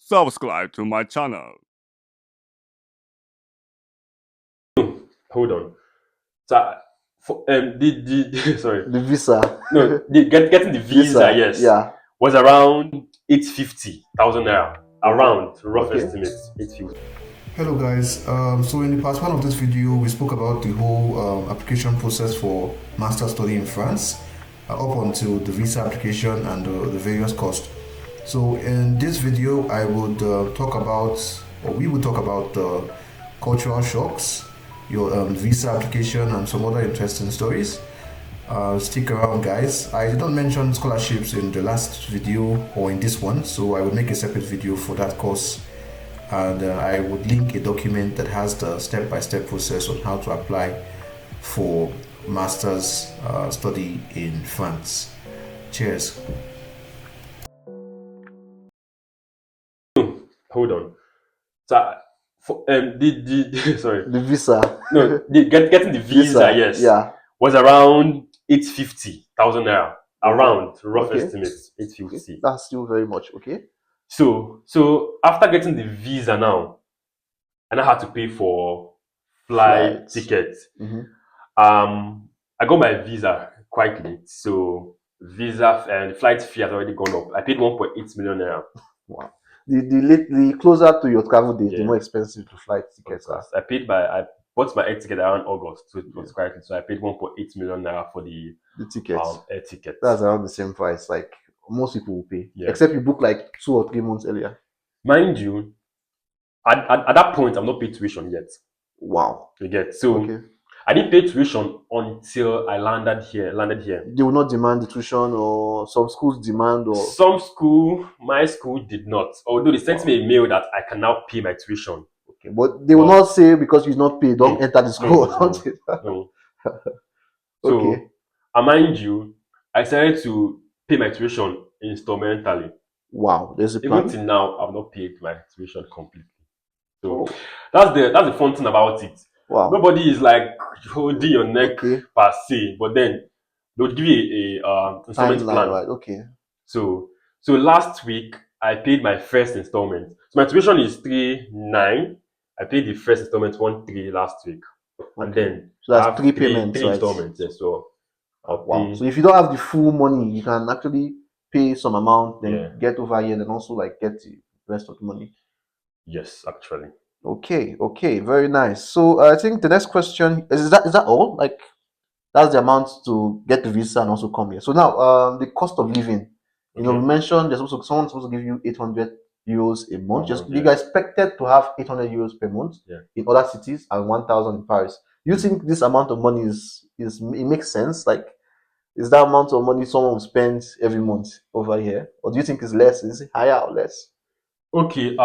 subscribe to my channel. Hold on. So, sorry. The visa. No, getting the visa, yes, Yeah. was around 850,000 naira. Around rough Okay. estimate, 850. Hello guys, so in the part one of this video we spoke about the whole application process for master study in France up until the visa application and the various costs. So in this video I would we would talk about the cultural shocks, your visa application and some other interesting stories. Stick around guys. I did not mention scholarships in the last video or in this one, so I will make a separate video for that course. And I would link a document that has the step-by-step process on how to apply for master's study in France. Cheers. Hold on. So, sorry. The visa. No, getting the visa, yes, Yeah. was around 850,000 naira. Around rough Okay. estimate, 850. Okay. That's still very much. Okay. So after getting the visa now, and I had to pay for flight tickets. I got my visa quite late, so visa and flight fee has already gone up. I paid 1.8 million naira. Wow. The closer to your travel date, Yeah. the more expensive the flight tickets are. I bought my air ticket around August, so it was quite late. So I paid 1.8 million naira for the tickets. Air ticket. That's around the same price. Like most people will pay, Yeah. except you book like 2 or 3 months earlier. Mind you, at that point, I'm not paid tuition yet. Wow. You get so. Okay. I didn't pay tuition until I landed here. They will not demand the tuition, or some schools demand, or my school did not. Although they sent me a mail that I can now pay my tuition. Okay, but they will not say because you not paid, don't enter the school. No. Okay. So, mind you, I decided to pay my tuition instrumentally. Wow, there's a plan. Even till now, I've not paid my tuition completely. So that's the fun thing about it. Wow. Nobody is like holding your neck per se, but then they'll give you a installment plan. Right? Okay. So last week I paid my first installment. So my tuition is 3,900. I paid the first installment 1,300 last week, and then so that's three payments, three right? installments. Yes. So wow. So if you don't have the full money, you can actually pay some amount, then get over here, and also like get the rest of the money. Yes, actually. Okay, very nice. So I think the next question is that all? Like that's the amount to get the visa and also come here. So now the cost of living. You know, we mentioned there's also someone's supposed to give you 800 euros a month. You guys expected to have 800 euros per month in other cities and 1,000 in Paris. You think this amount of money is it makes sense? Like, is that amount of money someone will spend every month over here, or do you think it's less? Is it higher or less? Okay.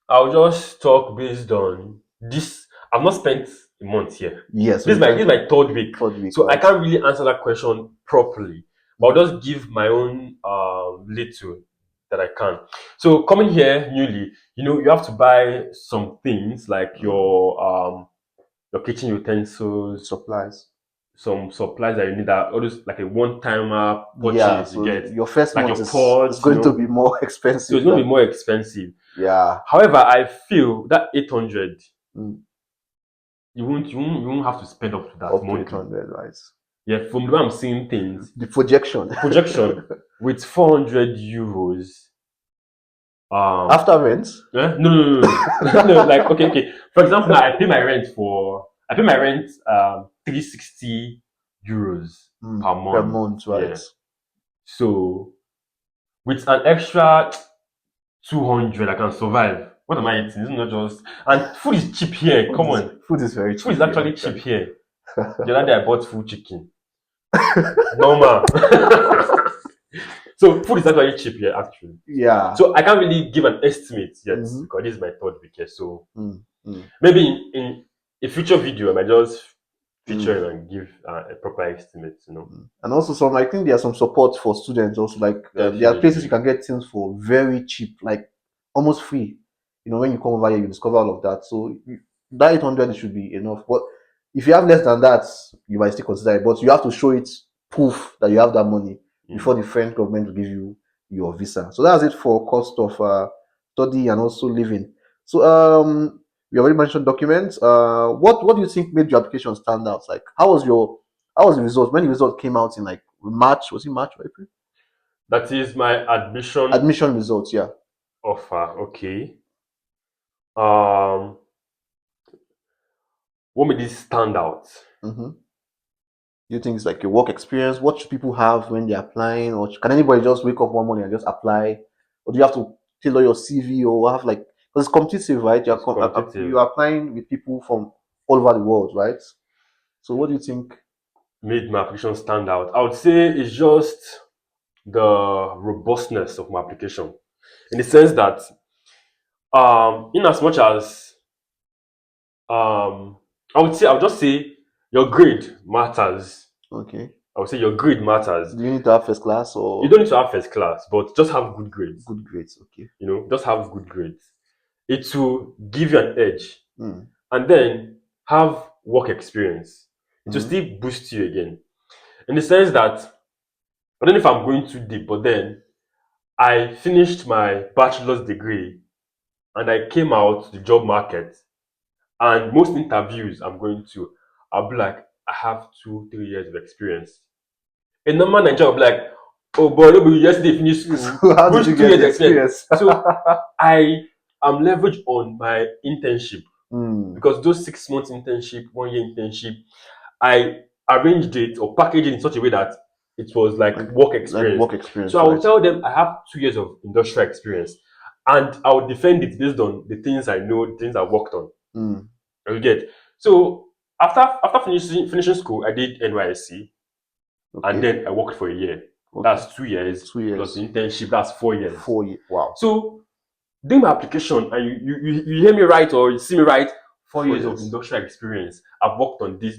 I'll just talk based on this. I've not spent a month here. Yes. This is my third week. So I can't really answer that question properly. But I'll just give my own little that I can. So coming here newly, you have to buy some things like your kitchen utensils, supplies. Some supplies that you need, that always like a one-timer purchase. So you get your first like month your pots, is going to be more expensive. So it's going to be more expensive. Yeah. However, I feel that 800, you won't have to spend up to that money. 800, right? Yeah, from the way I'm seeing things, the projection with 400 euros. After rent? No. No, like okay. For example, now I pay my rent 360 euros per month. Per month, right? Yeah. So with an extra 200, I can survive. What am I eating? It's not just, and food is cheap here. Come on, food is very cheap. Food is actually cheap here. The other day I bought full chicken. Normal. So food is actually cheap here, actually. Yeah. So I can't really give an estimate yet because this is my third week here. So maybe in a future video I might just feature it and give a proper estimate, And also I think there are some support for students also, like there are places you can get things for very cheap, like almost free. When you come over here, you discover all of that. So that 800 should be enough. But if you have less than that, you might still consider it. But you have to show it proof that you have that money before the French government will give you your visa. So that's it for cost of study and also living. So we already mentioned documents. What do you think made your application stand out? Like how was the result when the result came out in like March? Was it March or April? That is my admission Admission results, yeah. offer. Okay. Um, what made this stand out? Mm-hmm. Do you think it's like your work experience? What should people have when they're applying, or can anybody just wake up one morning and just apply, or do you have to tailor your CV or have like because it's competitive, right? It's competitive. You're applying with people from all over the world, right? So what do you think? Made my application stand out. I would say it's just the robustness of my application, in the sense that in as much as I would just say your grade matters. Okay. I would say your grade matters. Do you need to have first class You or don't need to have first class, but just have good grades. good grades? Okay. Just have good grades. It will give you an edge, Mm. and then have work experience. It will Mhm. still boost you again, in the sense that I don't know if I'm going too deep, but then I finished my bachelor's degree and I came out to the job market. And most interviews I'm going to, I'll be like, I have 2, 3 years of experience. A normal Nigerian will be like, oh boy, nobody yesterday finished school. So how did Which you 2 years get the experience? experience? So I am leveraged on my internship, Mm. because those 6 months internship, 1 year internship, I arranged it or packaged it in such a way that it was like work Like experience. work experience, So I will right? tell them I have 2 years of industrial experience, and I will defend it based on the things I know, the things I worked on. Mm. You get. So after finishing school, I did NYSC, and Okay. then I worked for a year. Okay. That's 2 years 2 years. plus the internship. That's 4 years. 4 years. Wow. So doing my application, and you hear me right or you see me right, 4 years of 4 years. industrial experience. I've worked on this.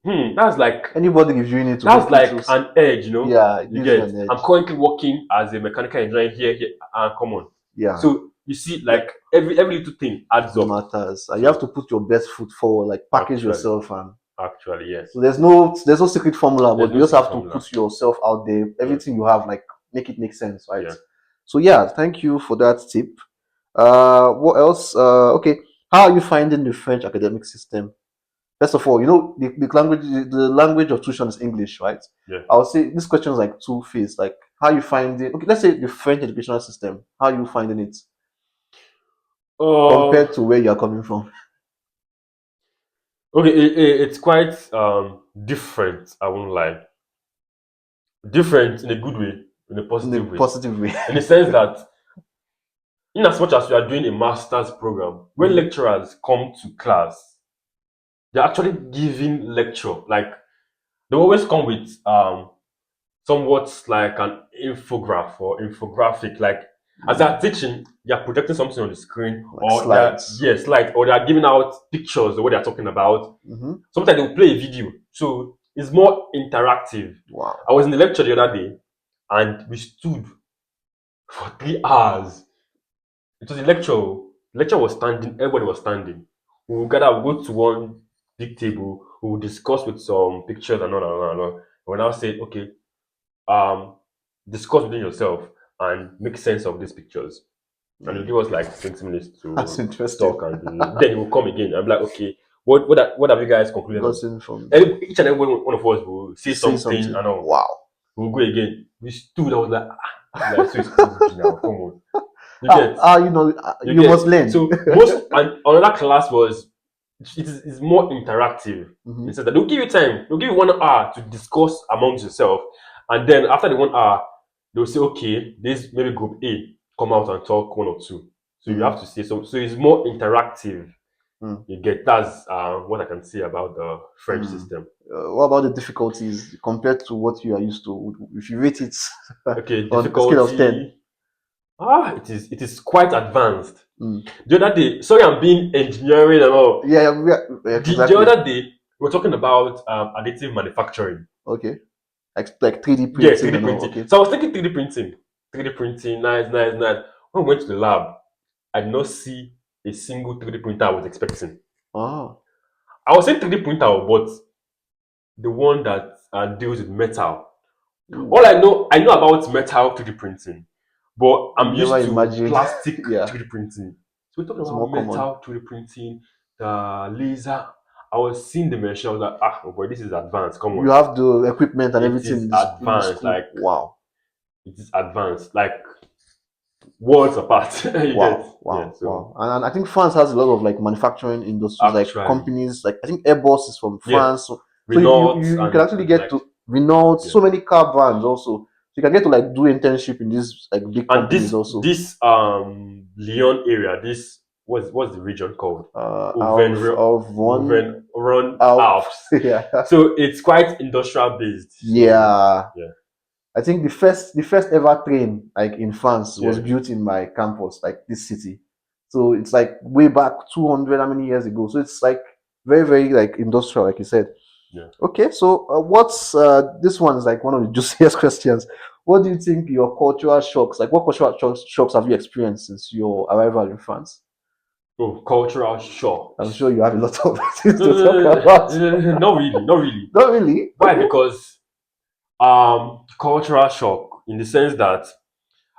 That's like Anybody gives you need to that's go like through. an edge. Yeah, it You gives you get. an edge. I'm currently working as a mechanical engineer here, and come on. Yeah, So you see, like every little thing adds up. matters. And you So have to put your best foot forward, like package actually, yourself, and yes. so there's no secret formula, There's but you no just secret have to formula. put yourself out there. Everything you have, like make it make sense, right? Yeah. So yeah, thank you for that tip. What else? Okay, how are you finding the French academic system? First of all, the language of tuition is English, right? Yeah. I would say this question is like two-faced. Like, how you finding? Okay, let's say the French educational system. How are you finding it compared to where you are coming from? Okay, it's quite different. I won't lie. Different in a good way, in a In a positive way, positive way. in the sense that, in as much as we are doing a master's program, when Mhm. lecturers come to class, they're actually giving lecture. Like they always come with somewhat like an infograph or infographic. Like as they're teaching, they're projecting something on the screen, Like or they're slides. slides, or they're giving out pictures of what they're talking about. Hmm. Sometimes they'll play a video. So it's more interactive. Wow. I was in the lecture the other day and we stood for 3 hours. It was a lecture. The lecture was standing, everybody was standing. We will gather, we'll go to one big table, we will discuss with some pictures and all. We'll now say, okay, um, discuss within yourself and make sense of these pictures. And it'll give us like 20 minutes That's to interesting. talk, and then he will come again. I'm like, okay, what have you guys concluded on? Gotten from Each and every one of us will say say something and all. Wow. We'll go again. We stood. I was like, like so it's easy now. Come on, you get. You get. must learn. So most and another class was it's more interactive. Mhm. It says that they'll give you time. They'll give you 1 hour to discuss amongst yourself, and then after the 1 hour, they'll say, okay, this maybe group A come out and talk one or two. So you have to say so. So it's more interactive. Mm. You get. That's what I can say about the French Mm. system. What about the difficulties compared to what you are used to? If you rate it Okay, on a scale of 10. difficulty. It is quite advanced. Mm. The other day, sorry, I'm being engineering and all. Yeah, The exactly. other day, we were talking about additive manufacturing. Okay. Like 3D Yeah, printing 3D and all. printing. Okay. So I was thinking 3D printing. 3D printing, nice. When we went to the lab, I did not see a single 3D printer I was expecting. Oh. I was saying 3D printer, but the one that deals with metal. All I know about metal 3D printing, but I'm Never used to imagined. plastic Yeah. 3D printing. So we're talking It's about more common. metal 3D printing, the laser. I was seeing the machine. I was like, oh boy, this is advanced. Come You on, have the equipment and it everything is in the advanced. school. Like Wow. it is advanced. Like worlds apart. You get, Wow, yeah. wow, So wow. And I think France has a lot of like manufacturing industries, like actually, companies, like I think Airbus is from yeah, France. So Renault you can actually and get like to Renault, yeah. so many car brands also. So you can get to like do internship in these like big And companies also. this Lyon area, this what's the region called? Of one Auvergne Alp. Alps. Yeah. So it's quite industrial based. So Yeah. yeah, I think the first ever train like in France was yeah. built in my campus, like this city. So it's like way back 200 how many years ago. So it's like very very like industrial, like you said. Yeah. Okay, so what's this one is like one of the juiciest questions. What do you think your cultural shocks, like what cultural shocks have you experienced since your arrival in France? Oh, cultural I'm shocks. sure you have a lot of things No, to no, talk no, about. not really, not really. Not really. Why? Okay. Because cultural shock in the sense that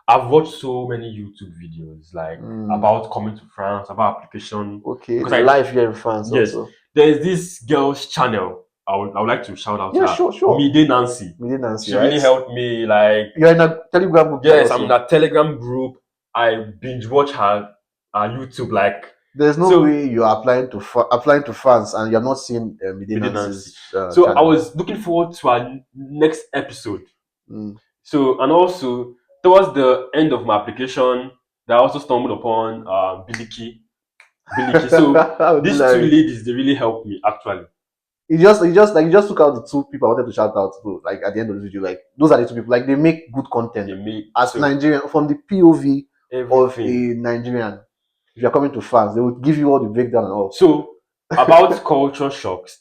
I've watched so many YouTube videos like Mm, about coming to France, about application. okay, Because the I life here in France yes, also. there's this girl's channel. I would like to shout out to Yeah, her. sure, sure. Mide Nancy. Mide Nancy, She really right? helped me. Like, You're in a Telegram group chat yes, I'm in also. a Telegram group. I binge watch her YouTube. Like, There's no so way you're applying to France and you're not seeing Mide Mide Nancy. Nancy's So I channel. was looking forward to our next episode. Mm. So and also towards the end of my application, I also stumbled upon Biliki. Biliki. So That would be these two like ladies, they really helped me actually. you just took out the two people I wanted to shout out to. Like at the end of the video, like those are the two people. Like they make good content They made as so Nigerian from the POV of a everything. Nigerian. If you're coming to France, they will give you all the breakdown and all. So about culture shocks.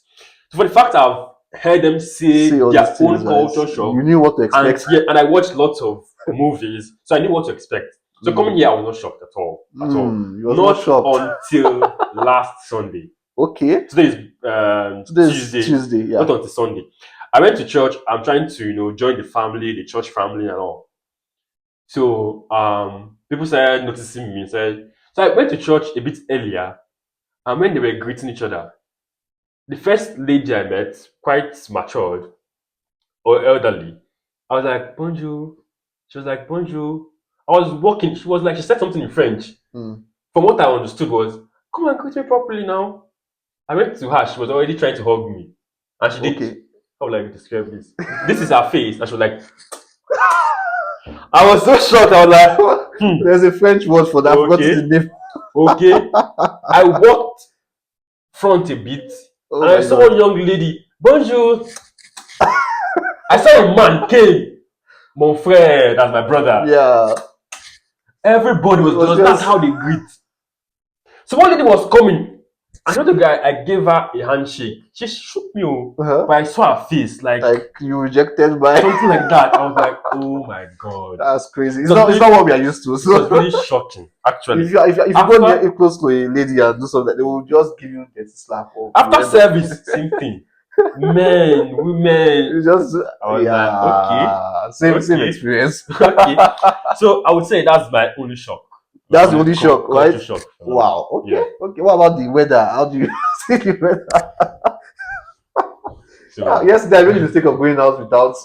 So for the fact I've heard them Say say all these their things, own right? culture shock, You knew what to and expect. yeah, and I watched lots of movies, so I knew what to expect. So coming here, I was not shocked at all, at all. You was not shocked. Until last Sunday. Okay. Today is Today's Tuesday, Tuesday, not yeah. until Sunday. I went to church. I'm trying to join the family, the church family, and all. So people started noticing me. So I went to church a bit earlier, and when they were greeting each other, the first lady I met, quite matured or elderly, I was like, bonjour. She was like, bonjour. I was walking. She was like, she said something in French. Mm. From what I understood was, come and greet me properly now. I went to her. She was already trying to hug me. And she did. Okay. How would I describe this? This is her face. And she was like, I was so shocked. I was like, There's a French word for that. I forgot okay, the name. okay. I walked front a bit Oh and I my saw god. one young lady. Bonjour. I saw a man came. Mon frère, that's my brother. Yeah. Everybody was just, that's how they greet. So one lady was coming. Another guy, I gave her a handshake. She shook me, Uh-huh. but I saw her face, like you rejected by something like that. I was like, oh my god. That's crazy. It's was not really- what we are used to. It So was really shocking, actually. if you After- go near close to a lady and do something, they will just give you a slap. Or After you end up- service, same thing. Men, women. you just I was like, same okay. experience. Okay. So I would say that's my only shock. That's the only shock, Culture right? shock. Wow. Okay. Yeah. Okay. What about the weather? How do you see the weather? So, Yesterday I made the mistake of going out without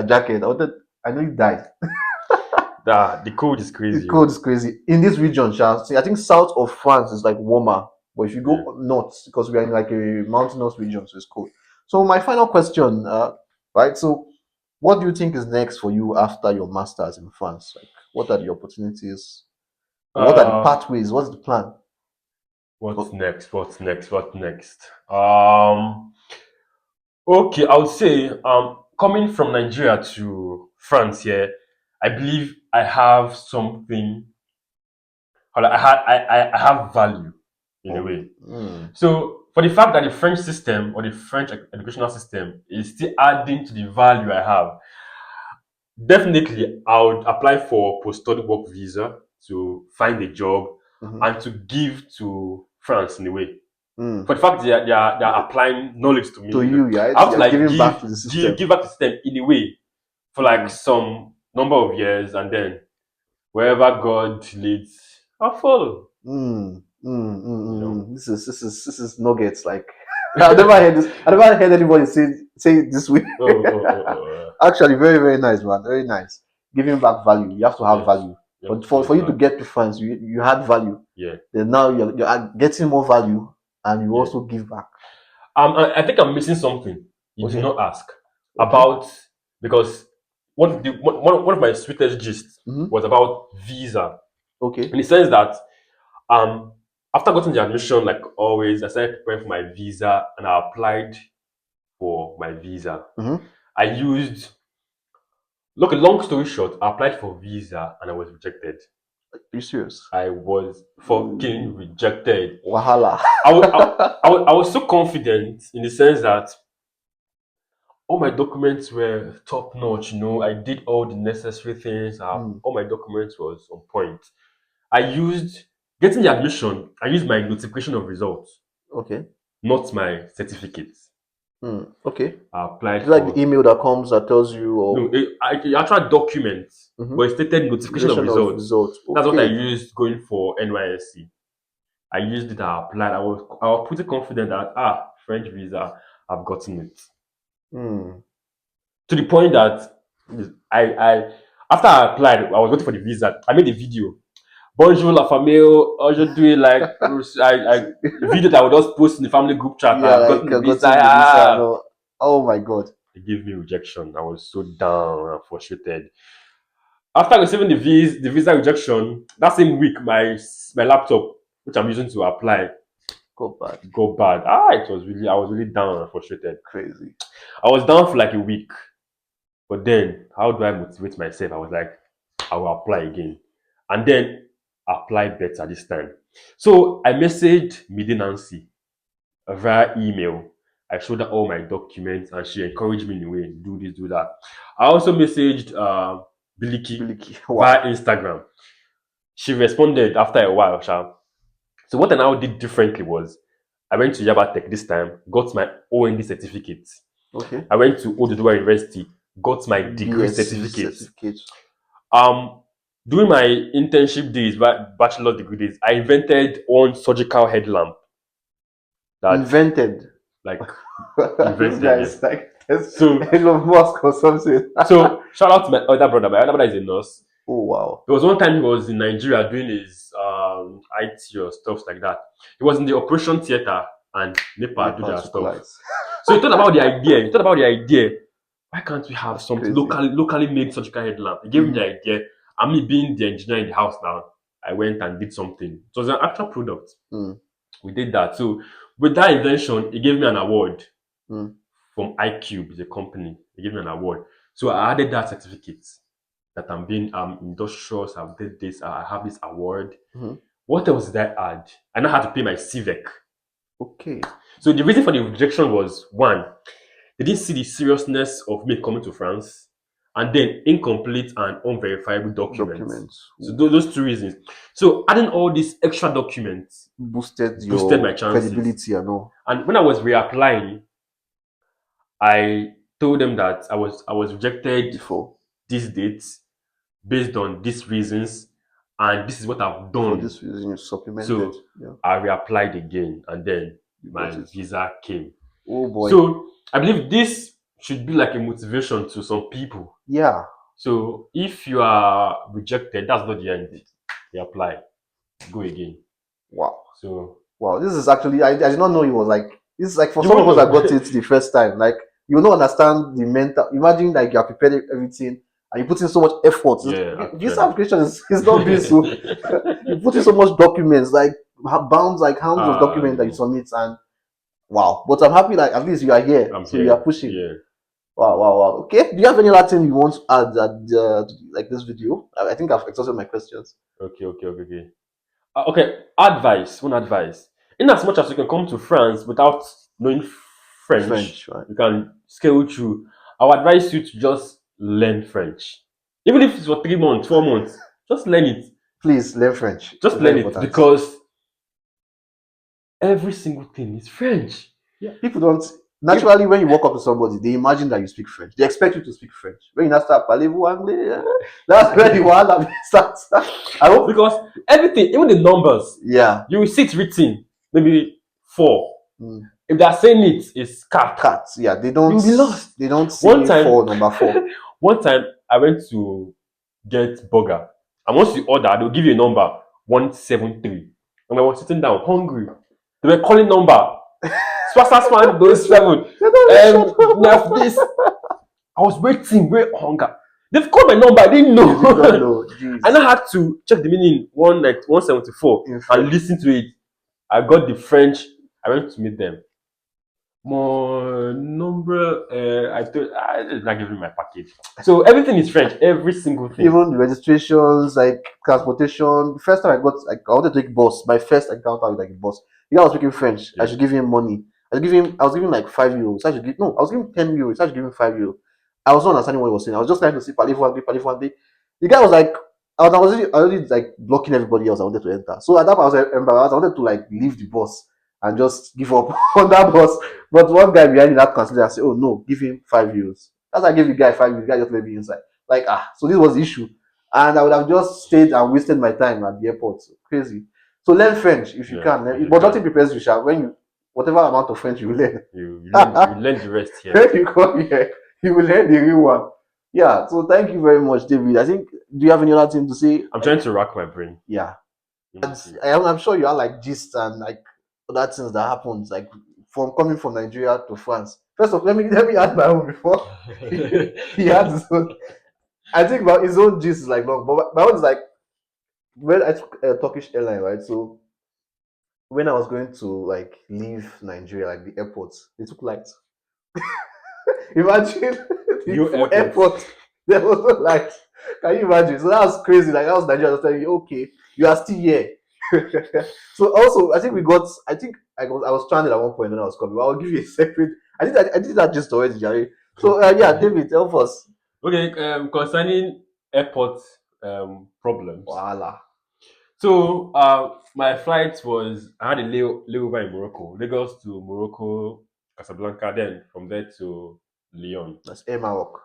jacket. I know you died. the cold is The crazy. cold is crazy in this region, Charles. See, I think south of France is like warmer, but if you go Yeah. north, because we are in like a mountainous region, so it's cold. So my final question, right? So, what do you think is next for you after your masters in France? Like, what are the opportunities? What are the pathways? What's the plan? What's next? What's next? What's next? Okay, I would say coming from Nigeria to France here, I believe I have something. I have value in a way. Mm. So for the fact that the French system or the French educational system is still adding to the value I have, definitely I would apply for post-study work visa to find a job Mhm. and to give to France in a way. Mm. For the fact they are applying knowledge to me. To you, yeah, I have to you're like giving back to the system. give back to the system in a way. for like some number of years, and then wherever God leads, I'll follow. This is nuggets. Like I've never heard this. I never heard anybody say it this way. Actually, very very nice, man. Very nice. Giving back value. You have to have Yes. value. Yeah, But for you to get to France, you had value. yeah. Then now you're getting more value, and you Yeah. also give back. I think I'm missing something you did Okay. not ask Okay. about, because one of my sweetest gists Mhm. was about visa, Okay. in the sense that after getting the admission, like always, I started preparing for my visa and I applied for my visa. Mhm. I used, look, a long story short, I applied for visa and I was rejected. Are you serious? I was fucking rejected. Wahala. I was so confident in the sense that all my documents were top notch. I did all the necessary things. All my documents was on point. I used getting the admission. I used my notification of results, Okay. not my certificate. Okay. I applied It's like for the email that comes that tells you or actual document, Mhm. but it stated notification of results. results. That's what I Okay. used going for NYSC. I used it. I applied. I was pretty confident that French visa, I've gotten it. To the point that I after I applied, I was waiting for the visa. I made a video. Bonjour la famille. Aujourd'hui, like a video that I would just post in the family group chat. Yeah, I've like gotten the gotten visa. the visa. No. Oh my god. They gave me rejection. I was so down and frustrated. After receiving the visa rejection, that same week, my laptop, which I'm using to apply, Go bad. got bad. I was really down and frustrated. Crazy. I was down for like a week. But then, how do I motivate myself? I was like, I will apply again. And then apply better this time. So I messaged Midi Nancy via email. I showed her all my documents and she encouraged me in a way, do this, do that. I also messaged Biliki Wow. via Instagram. She responded after a while. So what I now did differently was I went to Yaba Tech this time, got my OND certificate. Okay. I went to Oduduwa University, got my degree BSc certificate. During my internship days, bachelor degree days, I invented one surgical headlamp. Invented. Like This guy is like so Elon Musk or something. so shout out to my other brother. My other brother is a nurse. Oh wow. There was one time he was in Nigeria doing his IT or stuff like that. He was in the operation theater and NEPA do their stuff. So he thought about the idea. Why can't we have something locally made surgical headlamp? He gave me the idea. And me being the engineer in the house now, I went and did something. It was an actual product. We did that. So with that invention, he gave me an award from iCube, the company. He gave me an award. So I added that certificate that I'm being industrious. I've did this. I have this award. What else did I add? I now had to pay my CVEC. Okay. So the reason for the rejection was, one, they didn't see the seriousness of me coming to France, and then incomplete and unverifiable documents. So those two reasons. So adding all these extra documents boosted my chances. Credibility and all. And when I was reapplying, I told them that I was rejected before these dates based on these reasons, and this is what I've done. For this reason, you supplemented. So I reapplied again, and then my visa came. Oh boy! So I believe this should be like a motivation to some people. Yeah. So if you are rejected, that's not the end. You apply, go again. Wow. So wow, this is actually I did not know it was like this is like for some of us that got it the first time. Like you will not understand the mental. Imagine like you are prepared everything and you put in so much effort. Visa application is not being so. You put in so much documents, like bounds, like hundreds of documents that you submit, and wow. But I'm happy that at least you are here, you are pushing. Yeah. Wow. Okay. Do you have any other thing you want to add that like this video? I think I've exhausted my questions. Okay. Okay. One advice. In as much as you can come to France without knowing French, right. You can scale through. I would advise you to just learn French. Even if it's for 3 months, 4 months, just learn it. Please learn French. Just learn it because every single thing is French. Yeah. People don't Naturally, when you walk up to somebody, they imagine that you speak French. They expect you to speak French. When you not start parlez-vous anglais, that's where the wahala starts. I hope. Because everything, even the numbers, Yeah. you will see it written, maybe 4. Mm. If they are saying it's cat. Cats. Yeah, they don't. You'll be lost. They don't see One time- number 4. One time, I went to get burger. And once you order, they'll give you a number 173. And I was sitting down, hungry. They were calling number. Swasaswan, those 7. We have this. I was waiting, hunger. They've called my number, I didn't know. No, And I had to check the meaning, 174, and listen to it. I got the French. I went to meet them. Mon number, I did not give him my package. So everything is French, every single thing. Even the registrations, like transportation. The first time I wanted to take bus. My first encounter with like a bus. The guy was speaking French. Yeah. I should give him money. I was giving like €5. I was giving €10. I should give him €5. I was not understanding what he was saying. I was just trying to see Palifwande. The guy was like, I was already like blocking everybody else I wanted to enter. So at that point I was embarrassed. I wanted to like leave the bus and just give up on that bus. But one guy behind me that considered and said, "Oh no, give him €5." That's why I gave the guy €5. The guy just let me inside. Like so this was the issue. And I would have just stayed and wasted my time at the airport. Crazy. So learn French if you can. But nothing prepares you, Sha. When you whatever amount of French you learn. You learn the rest here. When you come here, you will learn the real one. Yeah. So thank you very much, David. I think do you have any other thing to say? I'm trying to rack my brain. Yeah. I'm sure you are like gist and like other things that happens like from coming from Nigeria to France. First of all, let me add my own before he had his own. I think about his own gist is like long, but my own is like when I took a Turkish airline, right? So when I was going to like leave Nigeria, like the airport, they took light. Imagine Your the airport. airport. There was no light. Can you imagine? So that was crazy. Like that was Nigeria. I was telling you, okay, you are still here. So also, I think I was stranded at one point when I was coming. But I'll give you a separate. I did that just already, Jerry. So yeah, David, help us. Okay, concerning airport problems. Wahala. So my flight was I had a layover in Morocco, Lagos to Morocco, Casablanca, then from there to Lyon. That's Air Maroc.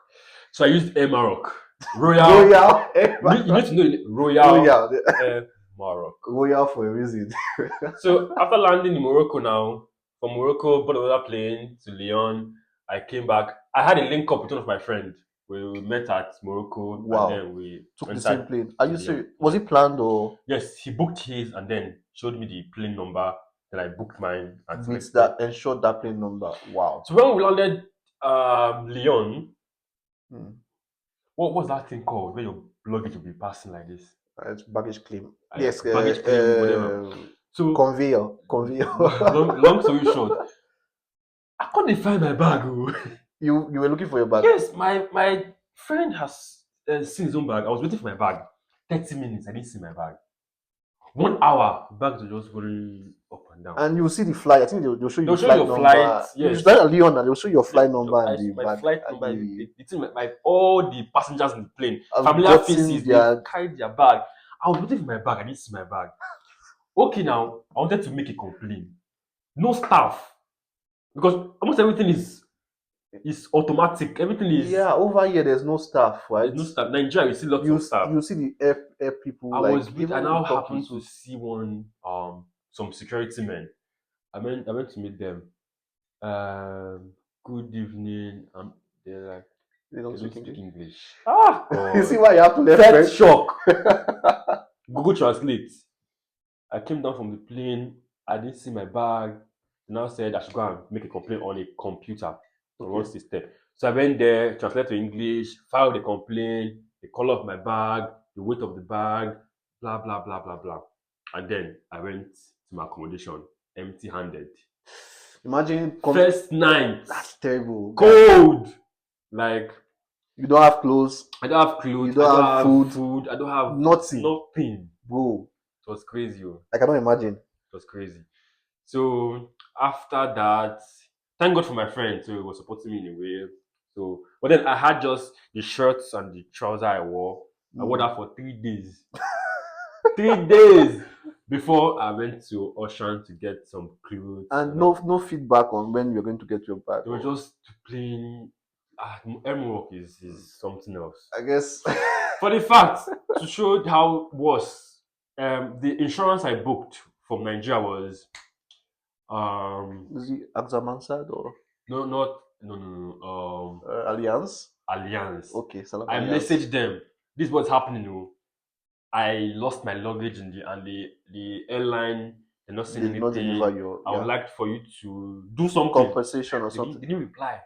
So I used Air Maroc. Royal. You need to know Royal Air Maroc. Royal for a reason. So after landing in Morocco now, from Morocco, bought another plane to Lyon. I came back. I had a link up with one of my friends. We met at Morocco. Wow. And then we Took the went same plane. Are you serious? Was it planned or Yes, he booked his and then showed me the plane number. Then I booked mine. And with that ensured that plane number? Wow. So when we landed Lyon, Hmm. what was that thing called where your luggage will be passing like this? It's baggage claim. Uh, Yes, baggage claim, whatever. So conveyor. long story short, I couldn't find my bag. Oh. You were looking for your bag. Yes, my friend has seen his own bag. I was waiting for my bag. 30 minutes, I didn't see my bag. 1 hour, bags were just going up and down. And you'll see the flight. I think they'll show you They'll the show flight your number. flight, yes. You start at Lyon and they'll show your flight number and the my bag. flight and number, the- all the passengers in the plane, I've familiar gotten faces, their- they carried their bag. I was waiting for my bag, I didn't see my bag. Okay, now I wanted to make a complaint. No staff, because almost everything is automatic. Everything is over here there's no staff, right? there's no staff. Nigeria, you see lots of staff. You see the air people. I like, was with, even I now in Turkey happened too. to see one some security men. I went to meet them. Good evening. They're like They don't they don't speak speak English. English. You see why you have to learn First French? shock. Google Translate. I came down from the plane. I didn't see my bag. They now said I should go and make a complaint on a computer, on one system. So I went there, translate to English, filed the complaint, the color of my bag, the weight of the bag, blah blah blah blah blah. And then I went to my accommodation empty-handed. Imagine First night, That's terrible. cold. Like You don't have clothes, I don't have clothes, You don't I have don't food, I don't have nothing. nothing. bro. It was crazy. Oh. I cannot imagine. It was crazy. So after that, thank God for my friend. So he was supporting me in a way. So, but then I had just the shirts and the trouser I wore. I wore that for 3 days. 3 days. before I went to Ocean to get some clothes. And no feedback on when you're going to get your bag. They were just plain. M-Work is something else. I guess. For the fact to show how worse, the insurance I booked from Nigeria was Is it Axamansad or no, not no Alliance? Alliance. Okay, Salam I Alliance. messaged them. This is what's happening. I lost my luggage in the airline. They're not saying They did not deliver anything. your I would like for you to do something. compensation or They something. didn't reply.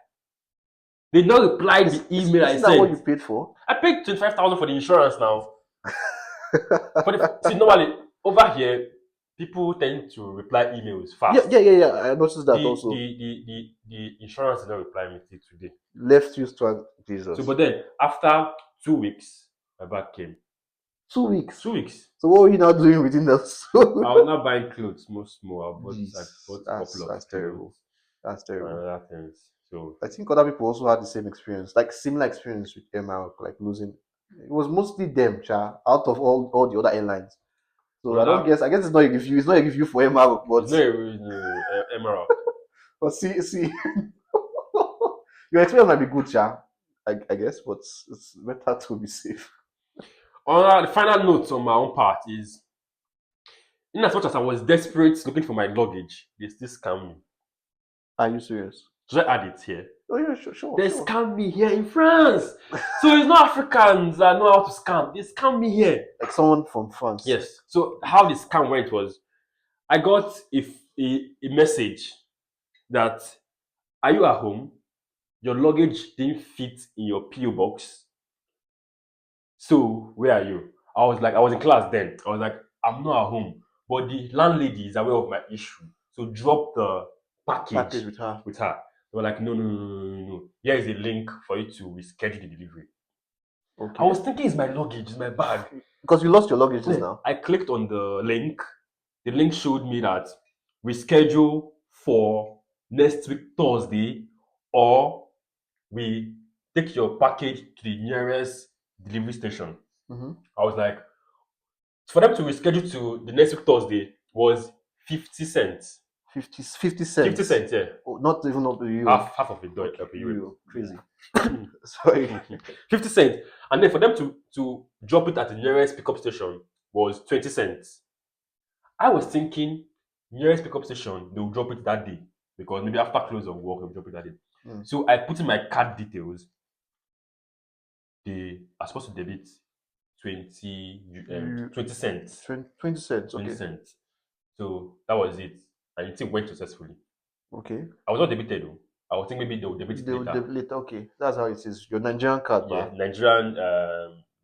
They did not reply the email I Isn't that what you sent. paid for? I paid 25,000 for the insurance now. See, normally over here, people tend to reply emails fast. Yeah. I noticed that also. The insurance did not reply me till today. Left you stranded. Jesus. So, but then after 2 weeks, my bag came. 2 weeks. 2 weeks. So what were you now doing within those? I was not buying clothes, most more. I bought a couple of That's terrible. That's terrible. and other things. So I think other people also had the same experience, like similar experience with MR, like losing. It was mostly them, cha, out of all the other airlines. So I don't guess. I guess it's not a review. It's not a review for MR, but it's not a emerald. but see, your experience might be good, cha. I guess, but it's better to be safe. The final note on my own part is, in as much as I was desperate looking for my luggage, they still scammed me. Are you serious? Should I add it here? Oh yeah, sure. They scam me here in France. So it's not Africans that know how to scam. They scam me here. Like someone from France. Yes. So how the scam went was, I got a message that, are you at home? Your luggage didn't fit in your PO box. So where are you? I was in class then. I was like, I'm not at home. But the landlady is aware of my issue. So drop the package with her. They were like, no. Here is a link for you to reschedule the delivery. Okay. I was thinking it's my luggage, it's my bag. Because you lost your luggage now. I clicked on the link. The link showed me that reschedule for next week Thursday, or we take your package to the nearest delivery station. Mm-hmm. I was like, for them to reschedule to the next week Thursday was 50 cents. 50 cents. 50 cents, yeah. Oh, not even up to euro. Half of a euro. Crazy. Sorry. 50 cents. And then for them to drop it at the nearest pickup station was 20 cents. I was thinking nearest pickup station, they'll drop it that day. Because maybe after close of work, they'll drop it that day. So I put in my card details. They are supposed to debit 20 cents. 20 cents. Okay. 20 cents. So that was it. And it went successfully. Okay. I was not debited though. I was thinking maybe they'll debit it later. Okay. That's how it is. Your Nigerian card, yeah, Nigerian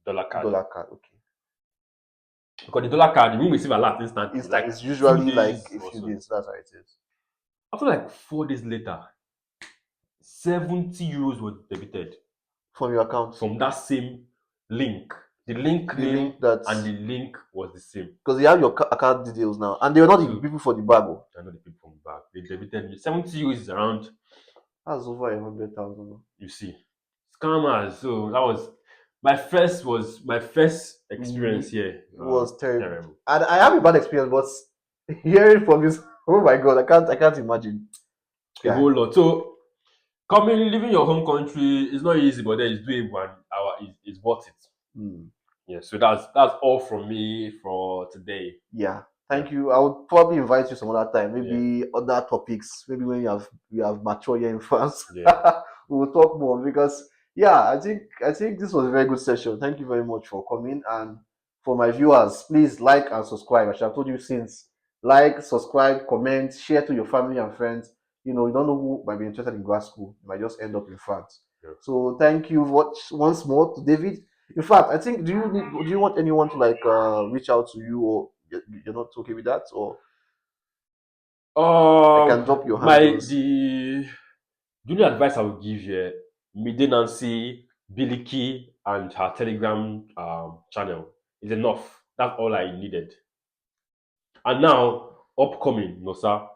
dollar card. Okay. Because the dollar card, you won't receive a lot instantly. It's usually like a few days. That's how it is. After like 4 days later, 70 euros was debited from your account. From that same link. The link name and the link was the same. Because they have your account details now. And they were not the people for the bag. They're not the people from the bag. They debited me. 70 euros is around. That's over 100,000. You see. Scammers. So that was my first experience here. It was terrible. And I have a bad experience, but hearing from this, oh my god, I can't imagine. A whole lot. So leaving your home country is not easy, but then it's doable and it's worth it. Yeah, so that's all from me for today. Yeah, thank you. I would probably invite you some other time, maybe other topics, maybe when you have matured here in France. Yeah. We will talk more because I think this was a very good session. Thank you very much for coming, and for my viewers, please like and subscribe. As I've told you since, like, subscribe, comment, share to your family and friends. You don't know who might be interested in grad school. You might just end up in France. Yeah. So thank you once more to David. In fact, I think do you want anyone to reach out to you, or you're not okay with that, or I can drop your handles. The only advice I would give you, Mide Nancy, Biliki, and her Telegram channel is enough. That's all I needed. And now upcoming, Nosa,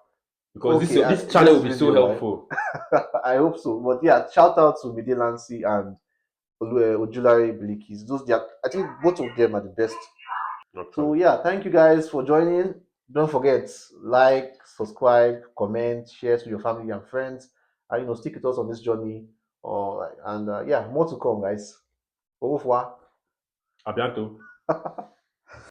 because this channel will be so helpful. I hope so. But yeah, shout out to Mide Nancy and Ojulari Bilikis. I think both of them are the best So Actually. yeah, thank you guys for joining. Don't forget, like, subscribe, comment, share to your family and friends, and stick with us on this journey. And yeah, more to come, guys. Au revoir. À bientôt.